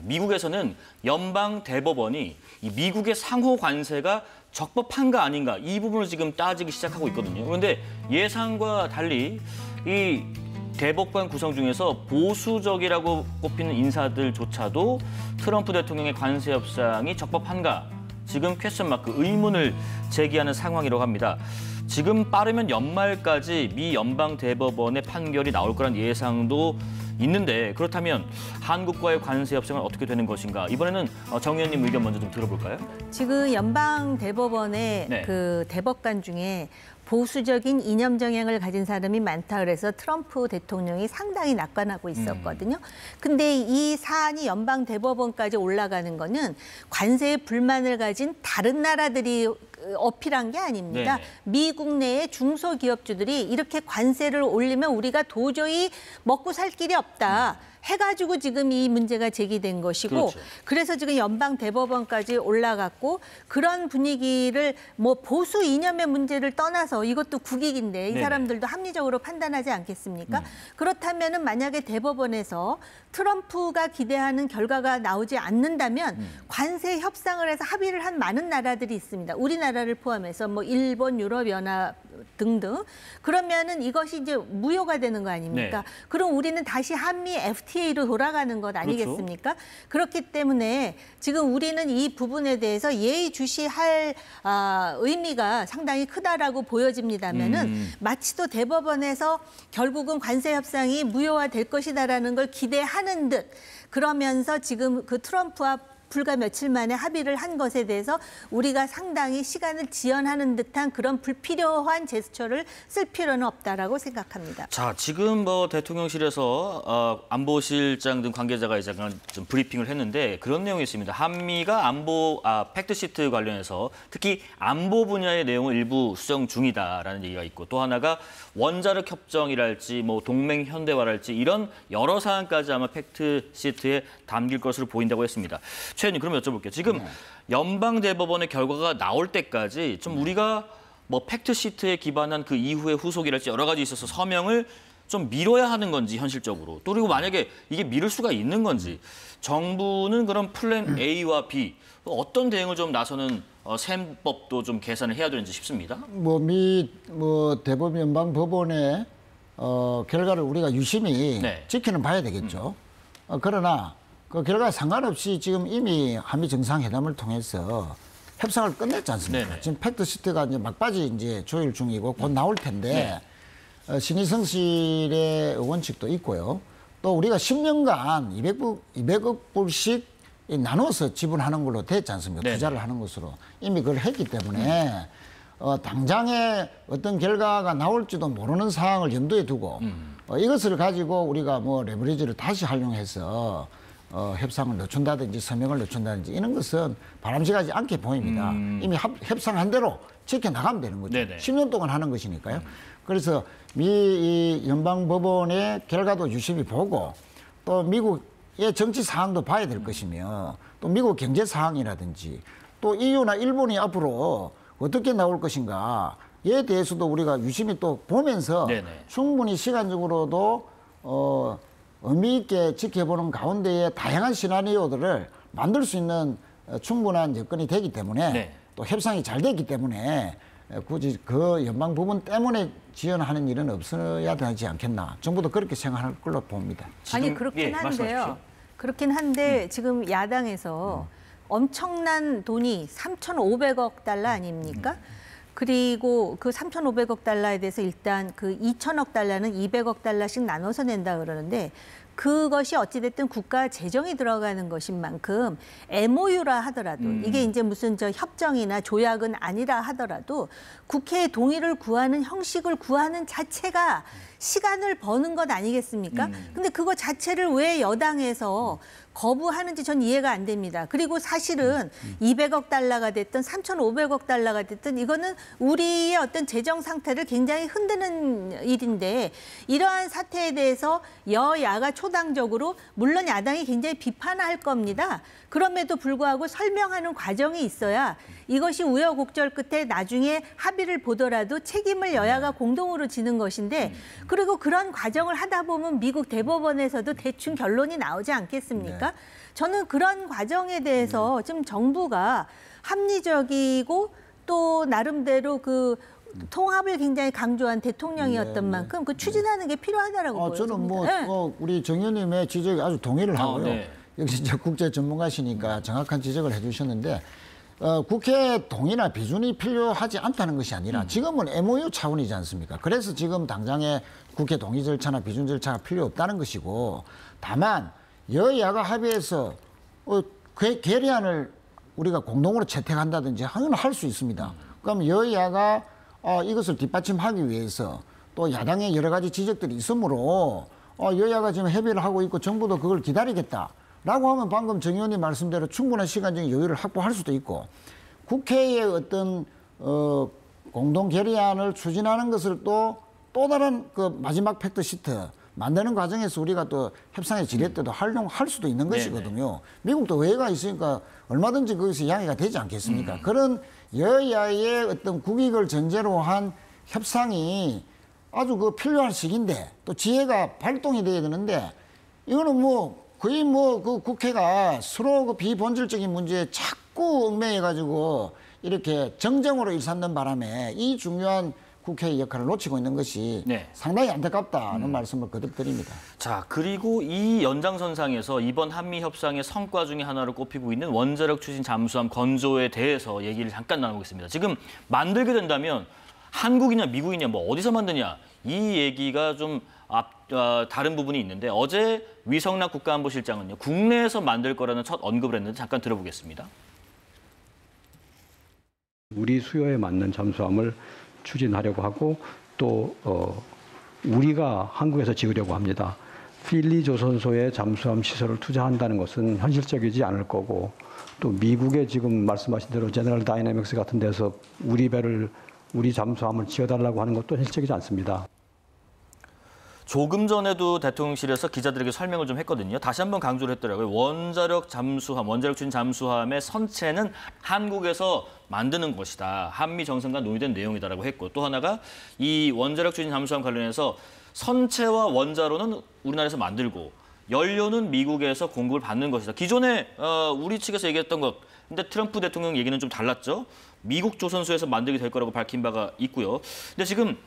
있습니다. 미국에서는 연방 대법원이 이 미국의 상호 관세가 적법한가 아닌가 이 부분을 지금 따지기 시작하고 있거든요. 그런데 예상과 달리 이 대법관 구성 중에서 보수적이라고 꼽히는 인사들조차도 트럼프 대통령의 관세 협상이 적법한가 지금 퀘스천 마크 의문을 제기하는 상황이라고 합니다. 지금 빠르면 연말까지 미 연방 대법원의 판결이 나올 거란 예상도 있는데 그렇다면 한국과의 관세 협상은 어떻게 되는 것인가? 이번에는 정 의원님 의견 먼저 좀 들어볼까요? 지금 연방 대법원의 네. 그 대법관 중에 보수적인 이념 정향을 가진 사람이 많다 그래서 트럼프 대통령이 상당히 낙관하고 있었거든요. 근데 이 사안이 연방 대법원까지 올라가는 거는 관세에 불만을 가진 다른 나라들이 어필한 게 아닙니다. 네네. 미국 내의 중소기업주들이 이렇게 관세를 올리면 우리가 도저히 먹고 살 길이 없다. 해가지고 지금 이 문제가 제기된 것이고 그렇죠. 그래서 지금 연방 대법원까지 올라갔고 그런 분위기를 뭐 보수 이념의 문제를 떠나서 이것도 국익인데 이 네네. 사람들도 합리적으로 판단하지 않겠습니까? 그렇다면은 만약에 대법원에서 트럼프가 기대하는 결과가 나오지 않는다면 관세 협상을 해서 합의를 한 많은 나라들이 있습니다. 우리나라를 포함해서 뭐 일본, 유럽연합 등등. 그러면은 이것이 이제 무효가 되는 거 아닙니까? 네. 그럼 우리는 다시 한미 FTA로 돌아가는 것 아니겠습니까? 그렇기 때문에 지금 우리는 이 부분에 대해서 예의주시할 의미가 상당히 크다라고 보여집니다면은 마치 또 대법원에서 결국은 관세 협상이 무효화될 것이다라는 걸 기대하는 듯 그러면서 지금 그 트럼프와 불과 며칠 만에 합의를 한 것에 대해서 우리가 상당히 시간을 지연하는 듯한 그런 불필요한 제스처를 쓸 필요는 없다라고 생각합니다. 자, 지금 뭐 대통령실에서 안보실장 등 관계자가 이제 좀 브리핑을 했는데 그런 내용이 있습니다. 한미가 팩트시트 관련해서 특히 안보 분야의 내용을 일부 수정 중이다라는 얘기가 있고 또 하나가 원자력 협정이랄지 뭐 동맹 현대화랄지 이런 여러 사안까지 아마 팩트시트에 담길 것으로 보인다고 했습니다. 최 의원님 그럼 여쭤볼게요. 지금 연방 대법원의 결과가 나올 때까지 좀 우리가 뭐 팩트시트에 기반한 그 이후의 후속이랄지 여러 가지 있어서 서명을 좀 미뤄야 하는 건지 현실적으로 또 그리고 만약에 이게 미룰 수가 있는 건지 정부는 그런 플랜 A와 B 어떤 대응을 좀 나서는 셈법도 좀 계산을 해야 되는지 싶습니다. 대법원 연방 법원의 결과를 우리가 유심히 네. 지켜는 봐야 되겠죠. 그러나 그 결과에 상관없이 지금 이미 한미 정상회담을 통해서 협상을 끝냈지 않습니까? 네네. 지금 팩트시트가 이제 막바지 이제 조율 중이고 곧 나올 텐데 신의성실의 원칙도 있고요. 또 우리가 10년간 200억 불씩 나눠서 지분하는 걸로 됐지 않습니까? 네네. 투자를 하는 것으로 이미 그걸 했기 때문에 당장에 어떤 결과가 나올지도 모르는 상황을 염두에 두고 이것을 가지고 우리가 뭐 레버리지를 다시 활용해서 협상을 늦춘다든지 서명을 늦춘다든지 이런 것은 바람직하지 않게 보입니다. 이미 협상한 대로 지켜나가면 되는 거죠. 네네. 10년 동안 하는 것이니까요. 그래서 미 연방법원의 결과도 유심히 보고 또 미국의 정치 상황도 봐야 될 것이며 또 미국 경제 상황이라든지 또 EU나 일본이 앞으로 어떻게 나올 것인가에 대해서도 우리가 유심히 또 보면서 네네. 충분히 시간적으로도 의미 있게 지켜보는 가운데에 다양한 시나리오들을 만들 수 있는 충분한 여건이 되기 때문에 네. 또 협상이 잘 됐기 때문에 굳이 그 연방 부분 때문에 지연하는 일은 없어야 되지 않겠나. 정부도 그렇게 생각할 걸로 봅니다. 아니 그렇긴 한데요. 그렇긴 한데 지금 야당에서 엄청난 돈이 3,500억 달러 아닙니까? 그리고 그 3,500억 달러에 대해서 일단 그 2,000억 달러는 200억 달러씩 나눠서 낸다 그러는데 그것이 어찌됐든 국가 재정이 들어가는 것인 만큼 MOU라 하더라도 이게 이제 무슨 협정이나 조약은 아니라 하더라도 국회의 동의를 구하는 형식을 구하는 자체가 시간을 버는 것 아니겠습니까? 근데 그거 자체를 왜 여당에서 거부하는지 전 이해가 안 됩니다. 그리고 사실은 200억 달러가 됐든 3,500억 달러가 됐든 이거는 우리의 어떤 재정 상태를 굉장히 흔드는 일인데 이러한 사태에 대해서 여야가 초당적으로 물론 야당이 굉장히 비판할 겁니다. 그럼에도 불구하고 설명하는 과정이 있어야 이것이 우여곡절 끝에 나중에 합의를 보더라도 책임을 여야가 공동으로 지는 것인데 그리고 그런 과정을 하다 보면 미국 대법원에서도 대충 결론이 나오지 않겠습니까? 아닙니까? 저는 그런 과정에 대해서 지금 정부가 합리적이고 또 나름대로 그 통합을 굉장히 강조한 대통령이었던 만큼 그 추진하는 게 필요하다라고 보여요. 저는 우리 정 의원님의 지적에 아주 동의를 하고요. 네. 역시 이제 국제 전문가시니까 정확한 지적을 해주셨는데 국회 동의나 비준이 필요하지 않다는 것이 아니라 지금은 MOU 차원이지 않습니까? 그래서 지금 당장에 국회 동의 절차나 비준 절차가 필요 없다는 것이고 다만 여야가 합의해서 계리안을 우리가 공동으로 채택한다든지 하면 할 수 있습니다. 그럼 여야가 이것을 뒷받침하기 위해서 또 야당의 여러 가지 지적들이 있으므로 여야가 지금 협의를 하고 있고 정부도 그걸 기다리겠다라고 하면 방금 정 의원님 말씀대로 충분한 시간적인 여유를 확보할 수도 있고 국회의 어떤 공동 결의안을 추진하는 것을 또 다른 그 마지막 팩트 시트 만드는 과정에서 우리가 또 협상의 지뢰 때도 활용할 수도 있는 것이거든요. 미국도 외회가 있으니까 얼마든지 거기서 양해가 되지 않겠습니까? 그런 여야의 어떤 국익을 전제로 한 협상이 아주 그 필요한 시기인데 또 지혜가 발동이 돼야 되는데 이거는 거의 그 국회가 서로 그 비본질적인 문제에 자꾸 얽매여가지고 이렇게 정쟁으로 일삼는 바람에 이 중요한 국회의 역할을 놓치고 있는 것이 상당히 안타깝다는 말씀을 거듭 드립니다. 자, 그리고 이 연장선상에서 이번 한미 협상의 성과 중에 하나로 꼽히고 있는 원자력 추진 잠수함 건조에 대해서 얘기를 잠깐 나누겠습니다. 지금 만들게 된다면 한국이냐 미국이냐 어디서 만드냐 이 얘기가 좀 다른 부분이 있는데 어제 위성락 국가안보실장은요 국내에서 만들 거라는 첫 언급을 했는데 잠깐 들어보겠습니다. 우리 수요에 맞는 잠수함을 추진하려고 하고 또 우리가 한국에서 지으려고 합니다. 필리 조선소에 잠수함 시설을 투자한다는 것은 현실적이지 않을 거고 또 미국의 지금 말씀하신 대로 제너럴 다이내믹스 같은 데서 우리 잠수함을 지어달라고 하는 것도 현실적이지 않습니다. 조금 전에도 대통령실에서 기자들에게 설명을 좀 했거든요. 다시 한번 강조를 했더라고요. 원자력 추진 잠수함의 선체는 한국에서 만드는 것이다. 한미 정상간 논의된 내용이다라고 했고 또 하나가 이 원자력 추진 잠수함 관련해서 선체와 원자로는 우리나라에서 만들고 연료는 미국에서 공급을 받는 것이다. 기존에 우리 측에서 얘기했던 것, 근데 트럼프 대통령 얘기는 좀 달랐죠. 미국 조선소에서 만들게 될 거라고 밝힌 바가 있고요. 근데 지금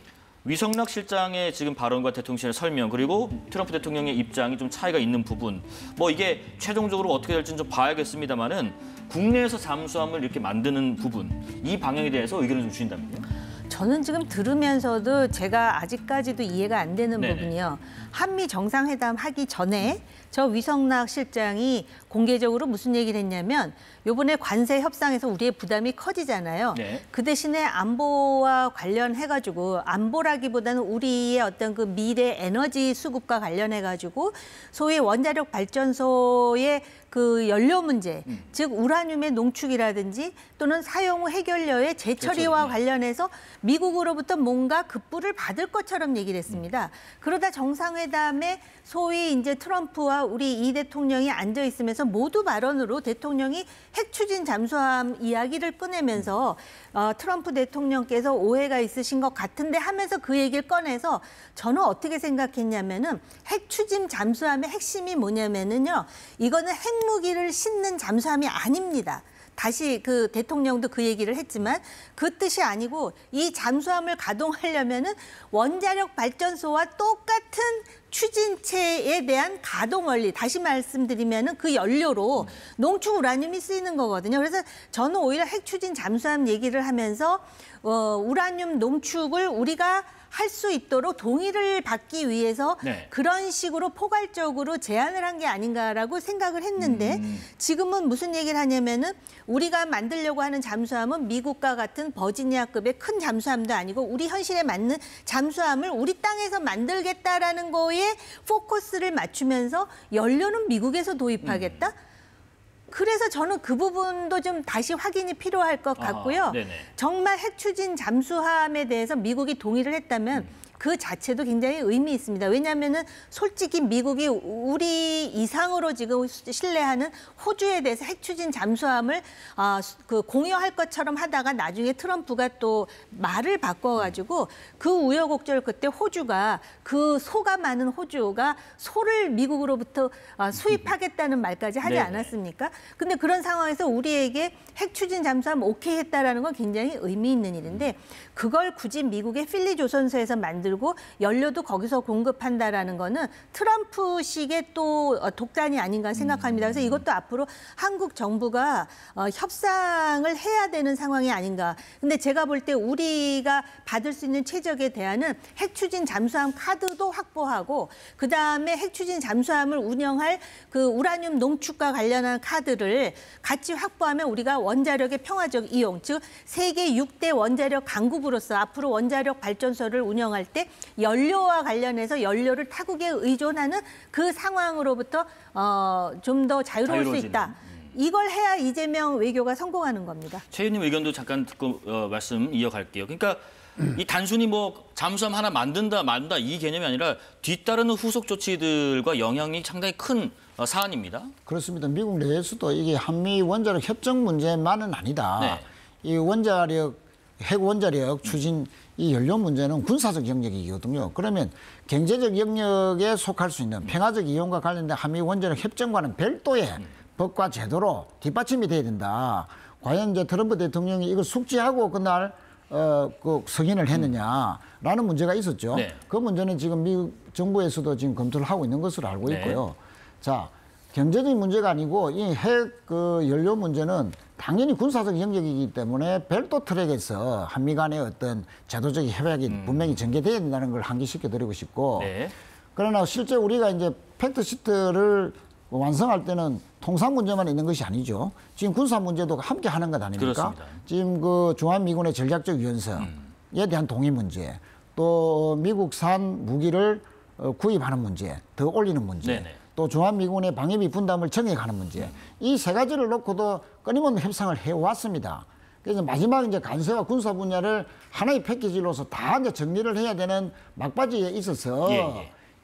위성락 실장의 지금 발언과 대통령실의 설명 그리고 트럼프 대통령의 입장이 좀 차이가 있는 부분 이게 최종적으로 어떻게 될지는 좀 봐야겠습니다만은 국내에서 잠수함을 이렇게 만드는 부분 이 방향에 대해서 의견을 좀 주신다면요. 저는 지금 들으면서도 제가 아직까지도 이해가 안 되는 부분이요. 한미 정상회담 하기 전에 저 위성락 실장이 공개적으로 무슨 얘기를 했냐면 이번에 관세 협상에서 우리의 부담이 커지잖아요. 그 대신에 안보와 관련해가지고 안보라기보다는 우리의 어떤 그 미래 에너지 수급과 관련해가지고 소위 원자력 발전소의 그 연료 문제, 즉 우라늄의 농축이라든지 또는 사용 후 해결료의 재처리와 관련해서 미국으로부터 뭔가 급부를 받을 것처럼 얘기를 했습니다. 그러다 정상회담에 소위 이제 트럼프와 우리 이 대통령이 앉아 있으면서 모두 발언으로 대통령이 핵 추진 잠수함 이야기를 꺼내면서 트럼프 대통령께서 오해가 있으신 것 같은데 하면서 그 얘기를 꺼내서 저는 어떻게 생각했냐면은 핵 추진 잠수함의 핵심이 뭐냐면은요. 이거는 핵무기를 싣는 잠수함이 아닙니다. 다시 그 대통령도 그 얘기를 했지만 그 뜻이 아니고 이 잠수함을 가동하려면은 원자력 발전소와 똑같은 추진체에 대한 가동 원리, 다시 말씀드리면은 그 연료로 농축 우라늄이 쓰이는 거거든요. 그래서 저는 오히려 핵 추진 잠수함 얘기를 하면서 우라늄 농축을 우리가 할 수 있도록 동의를 받기 위해서 그런 식으로 포괄적으로 제안을 한 게 아닌가라고 생각을 했는데 지금은 무슨 얘기를 하냐면은 우리가 만들려고 하는 잠수함은 미국과 같은 버지니아급의 큰 잠수함도 아니고 우리 현실에 맞는 잠수함을 우리 땅에서 만들겠다라는 거에 포커스를 맞추면서 연료는 미국에서 도입하겠다? 그래서 저는 그 부분도 좀 다시 확인이 필요할 것 같고요. 정말 핵 추진 잠수함에 대해서 미국이 동의를 했다면 그 자체도 굉장히 의미 있습니다. 왜냐하면은 솔직히 미국이 우리 이상으로 지금 신뢰하는 호주에 대해서 핵 추진 잠수함을 그 공여할 것처럼 하다가 나중에 트럼프가 또 말을 바꿔가지고 그 우여곡절 끝에 호주가 그 소가 많은 호주가 소를 미국으로부터 수입하겠다는 말까지 하지 않았습니까? 근데 그런 상황에서 우리에게 핵 추진 잠수함 오케이 했다라는 건 굉장히 의미 있는 일인데 그걸 굳이 미국의 필리 조선소에서 만들고 연료도 거기서 공급한다라는 거는 트럼프식의 또 독단이 아닌가 생각합니다. 그래서 이것도 앞으로 한국 정부가 협상을 해야 되는 상황이 아닌가. 근데 제가 볼 때 우리가 받을 수 있는 최적의 대안은 핵 추진 잠수함 카드도 확보하고 그다음에 핵 추진 잠수함을 운영할 그 우라늄 농축과 관련한 카드를 같이 확보하면 우리가 원자력의 평화적 이용, 즉 세계 6대 원자력 강국으로서 앞으로 원자력 발전소를 운영할 때 연료와 관련해서 연료를 타국에 의존하는 그 상황으로부터 좀 더 자유로울 수 있다. 이걸 해야 이재명 외교가 성공하는 겁니다. 최 의원님 의견도 잠깐 듣고 말씀 이어갈게요. 그러니까 이 단순히 뭐 잠수함 하나 만든다 만다 이 개념이 아니라 뒤따르는 후속 조치들과 영향이 상당히 큰 사안입니다. 그렇습니다. 미국 내에서도 이게 한미 원자력 협정 문제만은 아니다. 네. 이 핵 원자력 추진 이 연료 문제는 군사적 영역이거든요. 그러면 경제적 영역에 속할 수 있는 평화적 이용과 관련된 한미 원자력 협정과는 별도의 법과 제도로 뒷받침이 돼야 된다. 과연 이제 트럼프 대통령이 이걸 숙지하고 그날 그 승인을 했느냐라는 문제가 있었죠. 네. 그 문제는 지금 미국 정부에서도 지금 검토를 하고 있는 것으로 알고 있고요. 자, 경제적인 문제가 아니고 이 핵 그 연료 문제는 당연히 군사적 영역이기 때문에 별도 트랙에서 한미 간의 어떤 제도적 협약이 분명히 전개돼야 된다는 걸 상기시켜 드리고 싶고 네. 그러나 실제 우리가 이제 팩트시트를 완성할 때는 통상 문제만 있는 것이 아니죠. 지금 군사 문제도 함께 하는 것 아닙니까? 그렇습니다. 지금 그 주한미군의 전략적 유연성에 대한 동의 문제, 또 미국산 무기를 구입하는 문제, 더 올리는 문제, 네네. 또 주한미군의 방위비 분담을 정액하는 문제, 이 세 가지를 놓고도 끊임없는 협상을 해왔습니다. 그래서 마지막 이제 간세와 군사 분야를 하나의 패키지로서 다 이제 정리를 해야 되는 막바지에 있어서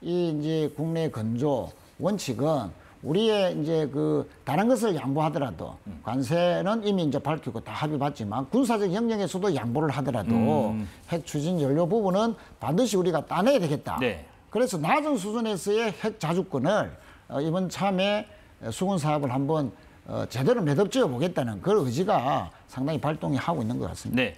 이 이제 국내 건조 원칙은 우리의 이제 그 다른 것을 양보하더라도 관세는 이미 이제 밝히고 다 합의봤지만 군사적 영역에서도 양보를 하더라도 핵 추진 연료 부분은 반드시 우리가 따내야 되겠다. 네. 그래서 낮은 수준에서의 핵 자주권을 이번 참에 수군 사업을 한번 제대로 매듭지어 보겠다는 그 의지가 상당히 발동이 하고 있는 것 같습니다. 네.